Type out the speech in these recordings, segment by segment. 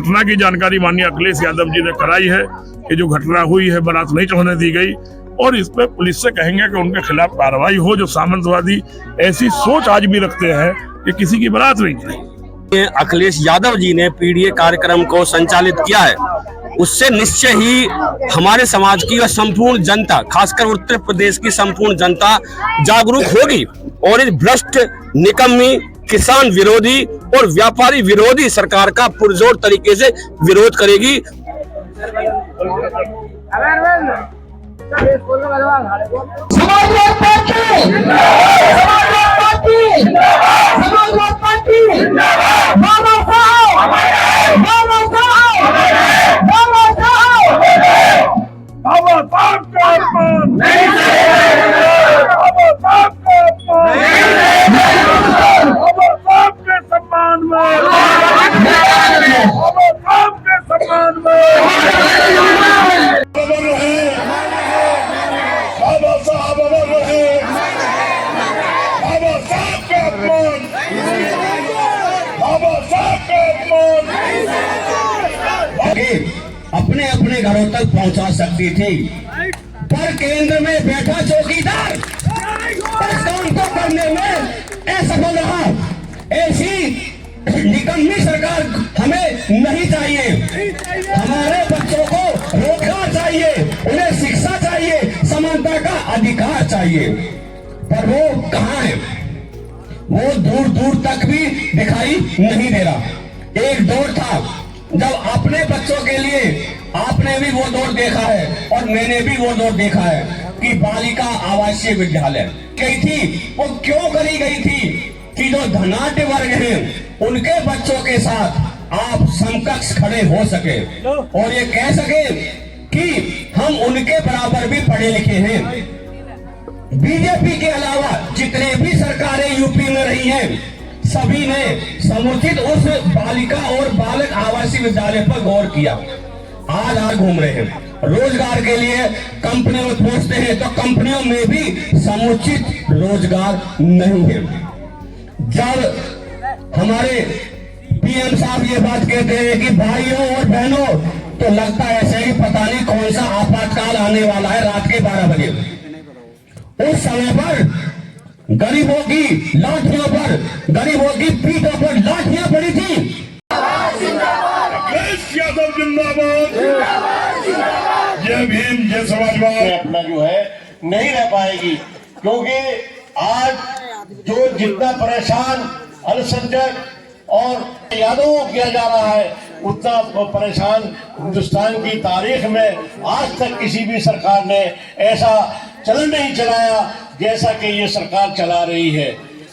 घटना की जानकारी माननीय अखिलेश यादव जी ने कराई है कि जो घटना हुई है बारात नहीं चढ़ने दी गई, और इस पे पुलिस से कहेंगे कि उनके खिलाफ कार्रवाई हो। जो सामंतवादी ऐसी सोच आज भी रखते हैं कि किसी की बारात नहीं चढ़ी। अखिलेश यादव जी ने पीडीए कार्यक्रम को संचालित किया है, उससे निश्चय ही हमारे समाज की और संपूर्ण जनता, खासकर उत्तर प्रदेश की संपूर्ण जनता जागरूक होगी और इस भ्रष्ट, निकम्मी, किसान विरोधी और व्यापारी विरोधी सरकार का पुरजोर तरीके से विरोध करेगी। अपने अपने घरों तक पहुंचा सकती थी, पर केंद्र में बैठा चौकीदार इस काम को करने में असफल रहा। ऐसी निकम्मी सरकार हमें नहीं चाहिए। हमारे बच्चों को रोकना चाहिए, उन्हें शिक्षा चाहिए, समानता का अधिकार चाहिए, पर वो कहाँ है? वो दूर दूर तक भी दिखाई नहीं दे रहा। एक दौर था जब अपने बच्चों के लिए आपने भी वो दौर देखा है और मैंने भी वो दौर देखा है कि बालिका आवासीय विद्यालय गई थी। वो क्यों करी गई थी कि जो धनाढ्य वर्ग हैं उनके बच्चों के साथ आप समकक्ष खड़े हो सके और ये कह सके कि हम उनके बराबर भी पढ़े लिखे हैं। बीजेपी के अलावा जितने भी सरकारें यूपी में रही हैं, सभी ने समुचित उस बालिका और बालक आवासीय विद्यालय पर गौर किया। आज घूम रहे हैं, रोजगार के लिए कंपनियों में पहुंचते हैं तो कंपनियों में भी समुचित रोजगार नहीं है। जब हमारे पीएम साहब ये बात कहते हैं कि भाइयों और बहनों, तो लगता है ऐसे ही पता नहीं कौन सा आपातकाल आने वाला है रात के 12 बजे। उस समय पर गरीबों की लाठियों पर, गरीबों की पीठों पर लाठियां पड़ी थी। अखिलेश यादव जिंदाबाद, जय भीम, जय समाजवाद। अपना जो है नहीं रह पाएगी, क्योंकि आज जो जितना परेशान अल्पसंख्यक और यादवों को किया जा रहा है, उतना परेशान हिंदुस्तान की तारीख में आज तक किसी भी सरकार ने ऐसा चलन नहीं चलाया जैसा कि ये सरकार चला रही है।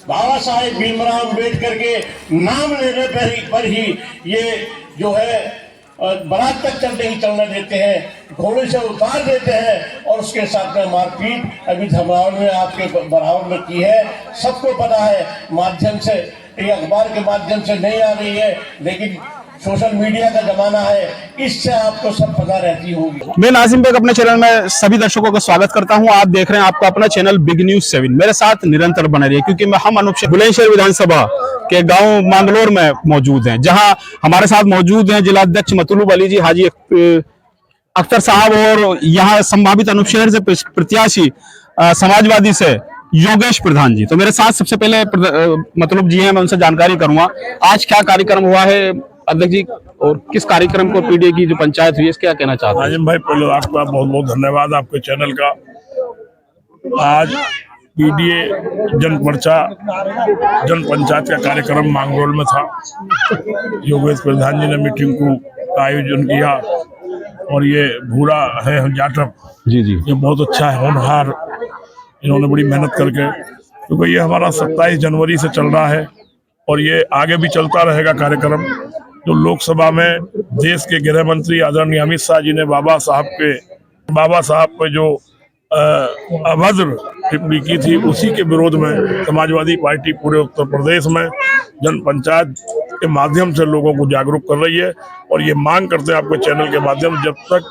बाबा साहेब भीमराव अम्बेडकर के नाम लेने पर ही ये जो है बारात तक नहीं चलने देते हैं, घोड़े से उतार देते हैं और उसके साथ में मारपीट अभी धमराव में आपके बराबर में की है। सबको पता है, माध्यम से, ये अखबार के माध्यम से नहीं आ रही है, लेकिन सोशल मीडिया का जमाना है, इससे आपको सब पता रहती होगी। मैं नाजिम बेग अपने चैनल में सभी दर्शकों का स्वागत करता हूं। आप देख रहे हैं आपका अपना चैनल बिग न्यूज 7। मेरे साथ निरंतर बने रहिए, क्योंकि हम अनूपशहर बुलंदशहर विधानसभा के गांव मांगलोर में मौजूद हैं, जहां हमारे साथ मौजूद हैं जिला अध्यक्ष मतलूब अली जी, हाजी अख्तर साहब और यहाँ संभावित अनूपशहर से प्रत्याशी समाजवादी से योगेश प्रधान जी। तो मेरे साथ सबसे पहले मतलूब जी हैं, मैं उनसे जानकारी करूंगा आज क्या कार्यक्रम हुआ है अध्यक्ष जी, और किस कार्यक्रम को पीडीए की जो पंचायत हुई है क्या कहना चाहते हैं? नाजिम भाई, पहले आपका बहुत बहुत धन्यवाद आपके चैनल का। आज पीडीए जन पंचायत का कार्यक्रम मांगरोल में था। योगेश प्रधान जी ने मीटिंग का आयोजन किया और ये भूरा है जाटव जी जी, ये बहुत अच्छा है, होनहार, इन्होंने बड़ी मेहनत करके, क्योंकि ये हमारा 27 जनवरी से चल रहा है और ये आगे भी चलता रहेगा कार्यक्रम। जो लोकसभा में देश के गृह मंत्री आदरणीय अमित शाह जी ने बाबा साहब पे जो अभद्र टिप्पणी की थी, उसी के विरोध में समाजवादी पार्टी पूरे उत्तर प्रदेश में जन पंचायत के माध्यम से लोगों को जागरूक कर रही है। और ये मांग करते हैं आपके चैनल के माध्यम, जब तक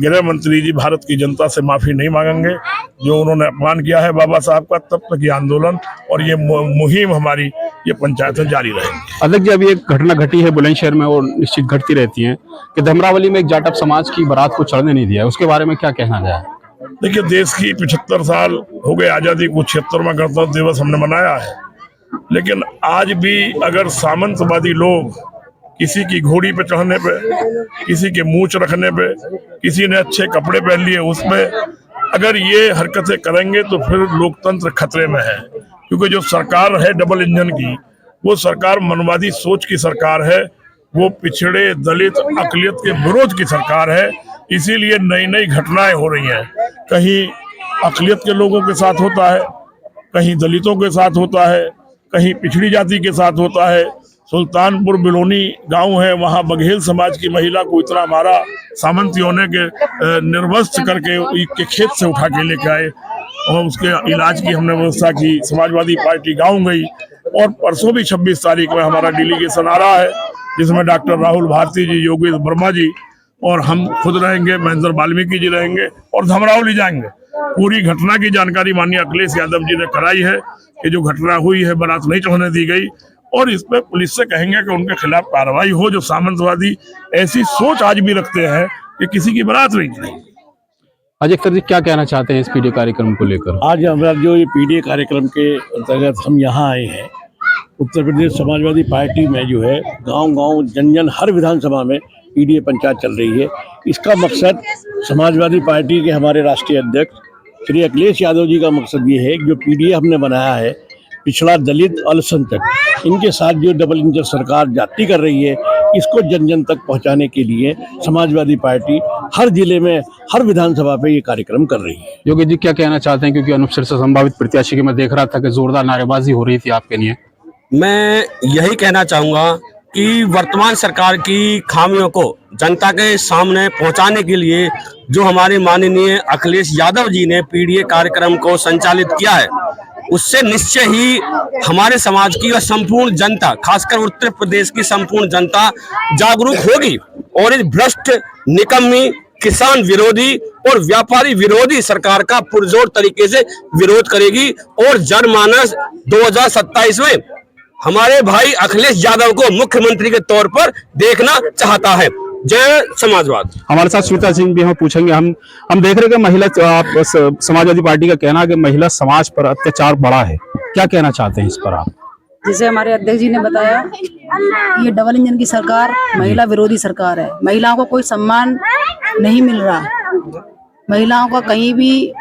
गृह मंत्री जी भारत की जनता से माफी नहीं मांगेंगे जो उन्होंने अपमान किया है बाबा साहब का, तब तक ये आंदोलन और ये मुहिम हमारी ये पंचायतें जारी रहेंगी। अध्यक्ष जी, अभी एक घटना घटी है बुलंदशहर में और निश्चित घटती रहती है कि धमरावली में एक जाटव समाज की बारात को चढ़ने नहीं दिया, उसके बारे में क्या कहना जाए? देखिए, देश की 75 साल हो गए आजादी को, 76वां गणतंत्र दिवस हमने मनाया है, लेकिन आज भी अगर सामंतवादी लोग किसी की घोड़ी पे चढ़ने पे, किसी के मूंछ रखने पे, किसी ने अच्छे कपड़े पहन लिए उसमें अगर ये हरकतें करेंगे तो फिर लोकतंत्र खतरे में है। क्योंकि जो सरकार है डबल इंजन की, वो सरकार मनवादी सोच की सरकार है, वो पिछड़े दलित अकलियत के विरोध की सरकार है। इसीलिए नई नई घटनाएं हो रही हैं, कहीं अकलियत के लोगों के साथ होता है, कहीं दलितों के साथ होता है, कहीं पिछड़ी जाति के साथ होता है। सुल्तानपुर बिलोनी गांव है, वहां बघेल समाज की महिला को इतना मारा, सामंतियों ने के निर्वस्त्र करके खेत से उठा के लेके आए और उसके इलाज की हमने व्यवस्था की। समाजवादी पार्टी गांव गई और परसों भी 26 तारीख में हमारा डेलीगेशन आ रहा है, जिसमें डॉक्टर राहुल भारती जी, योगेश वर्मा जी और हम खुद रहेंगे, महेंद्र वाल्मीकि जी रहेंगे और धमरावली जाएंगे। पूरी घटना की जानकारी माननीय अखिलेश यादव जी ने कराई है कि जो घटना हुई है बारात नहीं चढ़ने दी गई, और इस पे पुलिस से कहेंगे कि उनके खिलाफ कार्रवाई हो। जो सामंतवादी ऐसी सोच आज भी रखते हैं कि किसी की बारात नहीं चढ़ेगी। अजय सर जी, क्या कहना चाहते हैं इस पीडीए कार्यक्रम को लेकर? आज हमारा जो ये पीडीए कार्यक्रम के अंतर्गत हम यहाँ आए हैं, उत्तर प्रदेश समाजवादी पार्टी में जो है गांव-गांव, जन-जन, हर विधानसभा में पीडीए पंचायत चल रही है। इसका मकसद समाजवादी पार्टी के हमारे राष्ट्रीय अध्यक्ष श्री अखिलेश यादव जी का मकसद ये है कि जो पीडीए हमने बनाया है, पिछड़ा, दलित, अल्पसंख्यक, इनके साथ जो डबल इंजन सरकार जाति कर रही है, इसको जन जन तक पहुंचाने के लिए समाजवादी पार्टी हर जिले में, हर विधानसभा पे ये कार्यक्रम कर रही है। योगेश जी, क्या कहना चाहते हैं? क्योंकि अनुपस्थित से संभावित प्रत्याशी की मैं देख रहा था कि जोरदार नारेबाजी हो रही थी आपके लिए। मैं यही कहना चाहूँगा कि वर्तमान सरकार की खामियों को जनता के सामने पहुंचाने के लिए जो हमारे माननीय अखिलेश यादव जी ने पीडीए कार्यक्रम को संचालित किया है, उससे निश्चय ही हमारे समाज की और संपूर्ण जनता, खासकर उत्तर प्रदेश की संपूर्ण जनता जागरूक होगी और इस भ्रष्ट, निकम्मी, किसान विरोधी और व्यापारी विरोधी सरकार का पुरजोर तरीके से विरोध करेगी और जनमानस 2027 में हमारे भाई अखिलेश यादव को मुख्यमंत्री के तौर पर देखना चाहता है। जय समाजवाद। हमारे साथ श्वेता सिंह भी हम पूछेंगे। हम देख रहे हैं कि महिला, आप समाजवादी पार्टी का कहना है कि महिला समाज पर अत्याचार बढ़ा है, क्या कहना चाहते हैं इस पर आप? जैसे हमारे अध्यक्ष जी ने बताया, ये डबल इंजन की सरकार महिला विरोधी सरकार है। महिलाओं को कोई सम्मान नहीं मिल रहा, महिलाओं का कहीं भी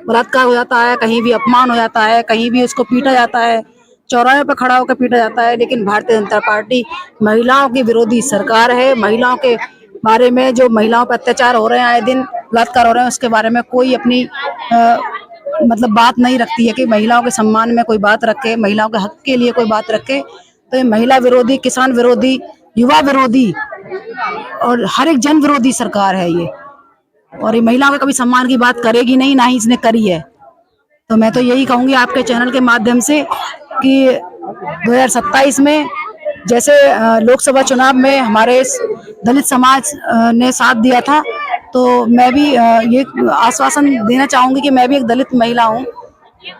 बलात्कार हो जाता है, कहीं भी अपमान हो जाता है, कहीं भी उसको पीटा जाता है, चौराहे पर खड़ा होकर पीटा जाता है। लेकिन भारतीय जनता पार्टी महिलाओं की विरोधी सरकार है। महिलाओं के बारे में, जो महिलाओं पर अत्याचार हो रहे हैं, आए दिन बलात्कार हो रहे हैं, उसके बारे में कोई अपनी मतलब बात नहीं रखती है कि महिलाओं के सम्मान में कोई बात रखे, महिलाओं के हक के लिए कोई बात रखे। तो ये महिला विरोधी, किसान विरोधी, युवा विरोधी और हर एक जन विरोधी सरकार है ये। और ये महिलाओं के कभी सम्मान की बात करेगी नहीं, ना ही इसने करी है। तो मैं तो यही कहूंगी आपके चैनल के माध्यम से कि 2027 में जैसे लोकसभा चुनाव में हमारे दलित समाज ने साथ दिया था, तो मैं भी ये आश्वासन देना चाहूंगी कि मैं भी एक दलित महिला हूं,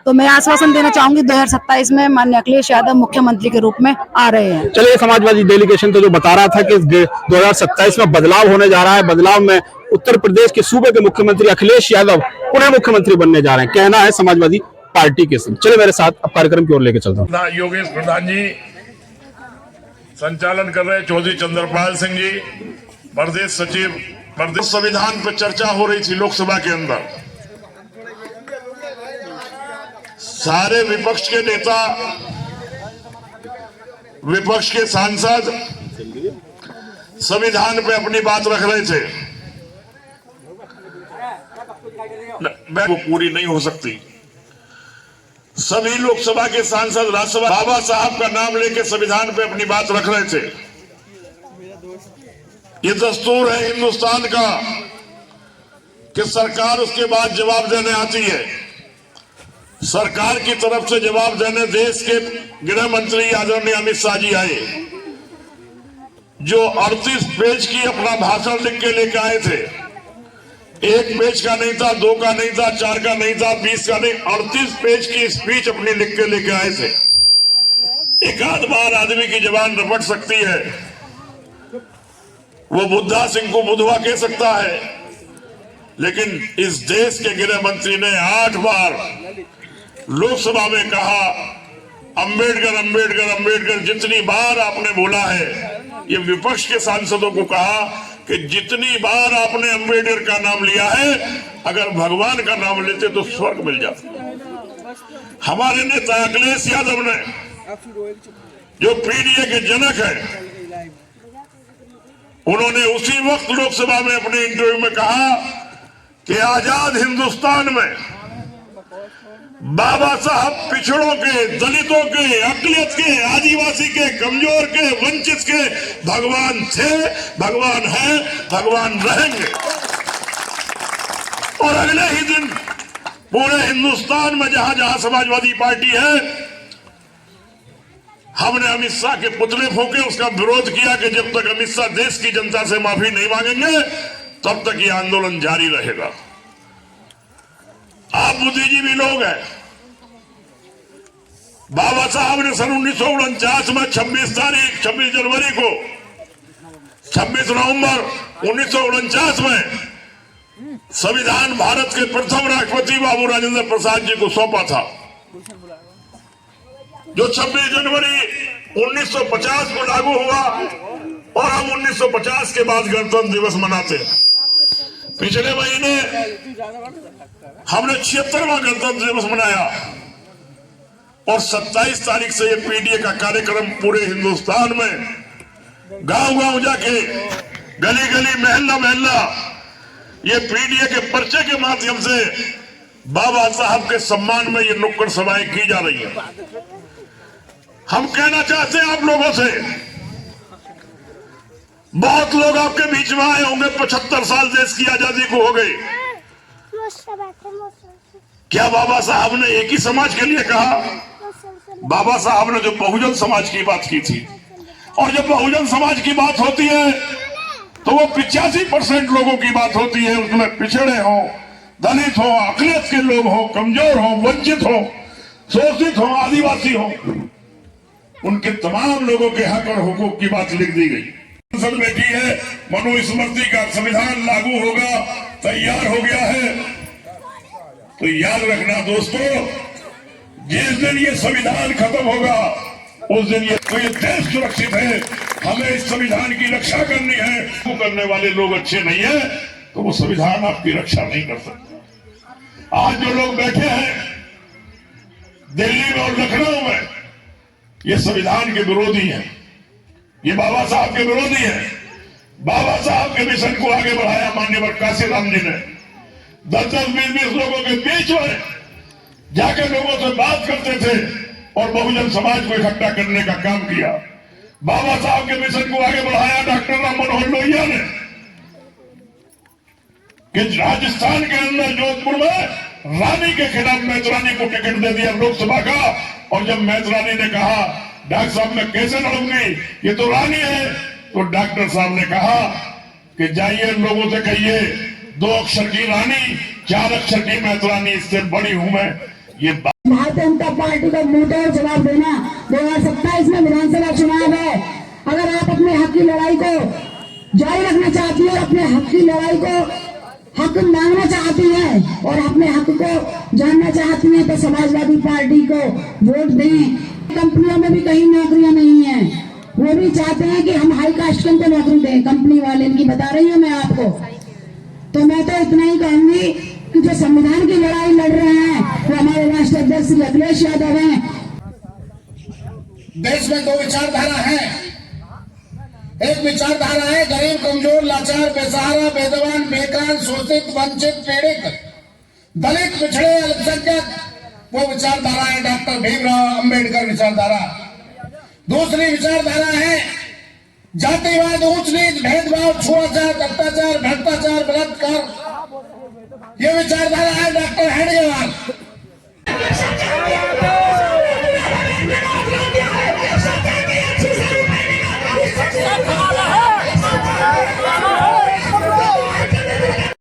तो मैं आश्वासन देना चाहूंगी 2027 में माननीय अखिलेश यादव मुख्यमंत्री के रूप में आ रहे हैं। चलिए, समाजवादी डेलीगेशन तो जो बता रहा था कि 2027 में बदलाव होने जा रहा है, बदलाव में उत्तर प्रदेश के सूबे के मुख्यमंत्री अखिलेश यादव पुनः मुख्यमंत्री बनने जा रहे हैं, कहना है समाजवादी पार्टी के संग। चलिए मेरे साथ अब कार्यक्रम की ओर लेके चलता हूँ। योगेश प्रधान जी संचालन कर रहे, चौधरी चंद्रपाल सिंह जी प्रदेश सचिव। प्रदेश संविधान पर चर्चा हो रही थी लोकसभा के अंदर, सारे विपक्ष के नेता, विपक्ष के सांसद संविधान पे अपनी बात रख रहे थे। वो पूरी नहीं हो सकती। सभी लोकसभा के सांसद, राज्यसभा, बाबा साहब का नाम लेके संविधान पे अपनी बात रख रहे थे। ये दस्तूर है हिंदुस्तान का कि सरकार उसके बाद जवाब देने आती है। सरकार की तरफ से जवाब देने देश के गृह मंत्री आदरणीय अमित शाह जी आए, जो 38 पेज की अपना भाषण लिख के लेकर आए थे। 1 पेज का नहीं था, 2 का नहीं था, 4 का नहीं था, 20 का नहीं, 38 पेज की स्पीच अपनी लिख के लेकर आए थे। एक आध बार आदमी की जबान रपट सकती है, वो बुद्धा सिंह को बुधवा कह सकता है, लेकिन इस देश के गृह मंत्री ने 8 बार लोकसभा में कहा अंबेडकर अंबेडकर अंबेडकर। जितनी बार आपने बोला है, ये विपक्ष के सांसदों को कहा कि जितनी बार आपने अंबेडकर का नाम लिया है, अगर भगवान का नाम लेते तो स्वर्ग मिल जाता। हमारे नेता अखिलेश यादव ने, जो पीडीए के जनक है, उन्होंने उसी वक्त लोकसभा में अपने इंटरव्यू में कहा कि आजाद हिंदुस्तान में बाबा साहब पिछड़ों के, दलितों के, अकलियत के, आदिवासी के, कमजोर के, वंचित के भगवान थे, भगवान हैं, भगवान रहेंगे। और अगले ही दिन पूरे हिंदुस्तान में जहां जहां समाजवादी पार्टी है, हमने अमित शाह के पुतले फूके, उसका विरोध किया कि जब तक अमित शाह देश की जनता से माफी नहीं मांगेंगे तब तक ये आंदोलन जारी रहेगा। आप बुद्धिजीवी लोग हैं। बाबा साहब ने सन 1949 में 26 जनवरी को, 26 नवंबर 1949 में संविधान भारत के प्रथम राष्ट्रपति बाबू राजेंद्र प्रसाद जी को सौंपा था, जो 26 जनवरी 1950 को लागू हुआ। और हम 1950 के बाद गणतंत्र दिवस मनाते हैं। पिछले महीने हमने 76वां गणतंत्र दिवस मनाया और 27 तारीख से ये पीडीए का कार्यक्रम पूरे हिंदुस्तान में गांव-गांव जाके, गली-गली, महल्ला-महल्ला, ये पीडीए के पर्चे के माध्यम से बाबा साहब के सम्मान में ये नुक्कड़ सभाएं की जा रही है। हम कहना चाहते हैं आप लोगों से, बहुत लोग आपके बीच में आए होंगे, 75 साल देश की आजादी को हो गए। क्या बाबा साहब ने एक ही समाज के लिए कहा? बाबा साहब ने जो बहुजन समाज की बात की थी, और जब बहुजन समाज की बात होती है तो वो 85% लोगों की बात होती है। उसमें पिछड़े हो, दलित हो, अकलियत के लोग हो, कमजोर हो, वंचित हो, शोषित हो, आदिवासी हो, उनके तमाम लोगों के हक और हुकूक की बात लिख दी गई। संसद बैठी है, मनुस्मृति का संविधान लागू होगा, तैयार हो गया है। तो याद रखना दोस्तों, जिस दिन ये संविधान खत्म होगा उस दिन ये देश सुरक्षित है। हमें इस संविधान की रक्षा करनी है। वो करने वाले लोग अच्छे नहीं है तो वो संविधान आपकी रक्षा नहीं कर सकते। आज जो लोग बैठे हैं दिल्ली में और लखनऊ में, ये संविधान के विरोधी हैं, ये बाबा साहब के विरोधी हैं। बाबा साहब के मिशन को आगे बढ़ाया माननीय काशीराम जी ने। 10-20 लोगों के बीच में जाके लोगों से बात करते थे और बहुजन समाज को इकट्ठा करने का काम किया। बाबा साहब के मिशन को आगे बढ़ाया डॉक्टर राम मनोहर लोहिया ने, कि राजस्थान के अंदर जोधपुर में रानी के खिलाफ मैत्रानी को टिकट दे दिया लोकसभा का। और जब मैत्रानी ने कहा डॉक्टर साहब मैं कैसे लड़ूंगी, ये तो रानी है, तो डॉक्टर साहब ने कहा कि जाइए लोगों से कहिए 2 अक्षर की रानी 4 अक्षर की मैत्रानी, इससे बड़ी हूं मैं। ये भारतीय जनता पार्टी को मुंहतोड़ जवाब देना। 2027 में विधानसभा चुनाव है। अगर आप अपने हक की लड़ाई को जारी रखना चाहती है, अपने हक की लड़ाई को हक मांगना चाहती है और अपने हक को जानना चाहती है, तो समाजवादी पार्टी को वोट दें। कंपनियों में भी कहीं नौकरियां नहीं है, वो भी चाहते हैं कि हम हाई कास्ट को नौकरी दें। कंपनी वाले, इनकी बता रही हूँ मैं आपको। तो मैं तो इतना ही कहूंगी कि जो संविधान की लड़ाई लड़ रहे हैं वो हमारे राष्ट्रीय अध्यक्ष श्री अखिलेश यादव हैं। देश में 2 विचारधारा है। एक विचारधारा है गरीब, कमजोर, लाचार, बेसहारा, बेदवान, बेकार, शोषित, वंचित, पीड़ित, दलित, पिछड़े, अल्पसंख्यक। वो विचारधारा है डॉक्टर भीमराव अंबेडकर विचारधारा। दूसरी विचारधारा है जातिवाद, ऊंच नीच, भेदभाव, छुआछूत, अत्याचार, भ्रष्टाचार, बलात्कार, ये विचारधारा है डॉक्टर हेडगेवार।